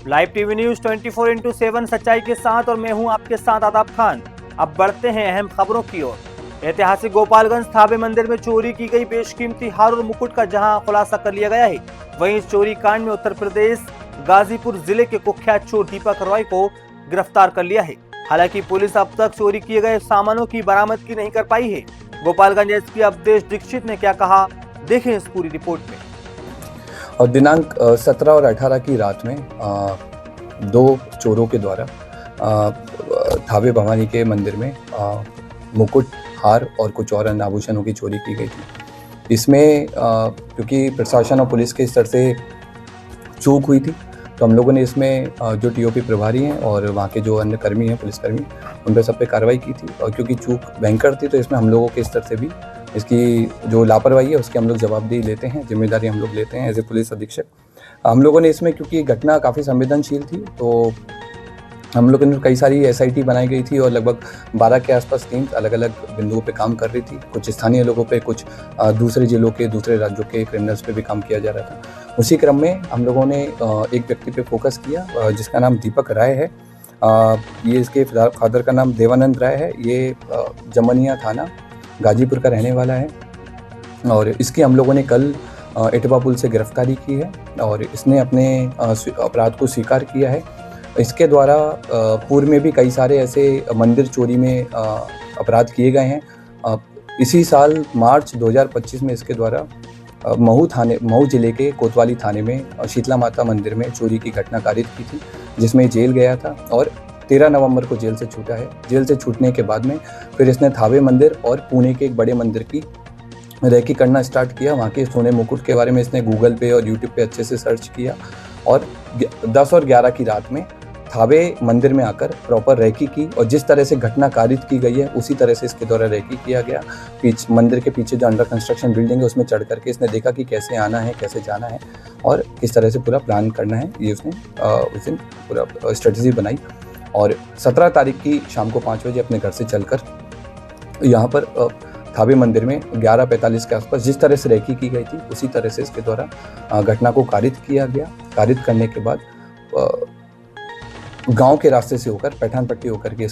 Live TV news 24/7 सच्चाई के साथ और मैं हूं आपके साथ आदाब खान। अब बढ़ते हैं अहम खबरों की ओर। ऐतिहासिक गोपालगंज थावे मंदिर में चोरी की गई बेशकीमती हार और मुकुट का जहां खुलासा कर लिया गया है, वहीं इस चोरी कांड में उत्तर प्रदेश गाजीपुर जिले के कुख्यात चोर दीपक रॉय को गिरफ्तार कर लिया है। हालांकि पुलिस अब तक चोरी किए गए सामानों की बरामदगी नहीं कर पाई है। गोपालगंज एसपी अवधेश दीक्षित ने क्या कहा, देखें इस पूरी रिपोर्ट में। और दिनांक 17 और 18 की रात में दो चोरों के द्वारा थावे भवानी के मंदिर में मुकुट, हार और कुछ और अन्य आभूषणों की चोरी की गई थी। इसमें क्योंकि प्रशासन और पुलिस के स्तर से चूक हुई थी, तो हम लोगों ने इसमें जो टीओपी प्रभारी हैं और वहाँ के जो अन्य कर्मी हैं, पुलिसकर्मी, उन पर सब पे कार्रवाई की थी। और क्योंकि चूक भयंकर थी, तो इसमें हम लोगों के स्तर से भी इसकी जो लापरवाही है उसकी हम लोग जवाबदेही लेते हैं, जिम्मेदारी हम लोग लेते हैं एज ए पुलिस अधीक्षक। हम लोगों ने इसमें, क्योंकि घटना काफ़ी संवेदनशील थी, तो हम लोगों ने कई सारी एसआईटी बनाई गई थी और लगभग 12 के आसपास टीम्स अलग अलग बिंदुओं पे काम कर रही थी। कुछ स्थानीय लोगों पे, कुछ दूसरे जिलों के, दूसरे राज्यों के क्रिमिनल्स पे भी काम किया जा रहा था। उसी क्रम में हम लोगों ने एक व्यक्ति पे फोकस किया जिसका नाम दीपक राय है। ये इसके फादर का नाम देवानंद राय है। ये जमनिया थाना गाजीपुर का रहने वाला है और इसकी हम लोगों ने कल इटवा पुल से गिरफ्तारी की है और इसने अपने अपराध को स्वीकार किया है। इसके द्वारा पूर्व में भी कई सारे ऐसे मंदिर चोरी में अपराध किए गए हैं। इसी साल मार्च 2025 में इसके द्वारा महू जिले के कोतवाली थाने में शीतला माता मंदिर में चोरी की घटना कारित की थी, जिसमें जेल गया था और 13 नवंबर को जेल से छूटा है। जेल से छूटने के बाद में फिर इसने थावे मंदिर और पुणे के एक बड़े मंदिर की रेकी करना स्टार्ट किया। वहाँ के सोने मुकुट के बारे में इसने गूगल पे और यूट्यूब पे अच्छे से सर्च किया और 10 और 11 की रात में थावे मंदिर में आकर प्रॉपर रेकी की और जिस तरह से घटना कारित की गई है उसी तरह से इसके द्वारा रेकी किया गया। मंदिर के पीछे जो अंडर कंस्ट्रक्शन बिल्डिंग है उसमें चढ़ करके इसने देखा कि कैसे आना है, कैसे जाना है और किस तरह से पूरा प्लान करना है। ये उसने उस दिन पूरा स्ट्रेटजी बनाई और 17 तारीख की शाम को 5 बजे अपने घर से चलकर यहाँ पर थावे मंदिर में 11:45 के आसपास जिस तरह से रेकी की गई थी उसी तरह से इसके द्वारा घटना को कारित किया गया। कारित करने के बाद गांव के रास्ते से होकर पैठानपट्टी होकर के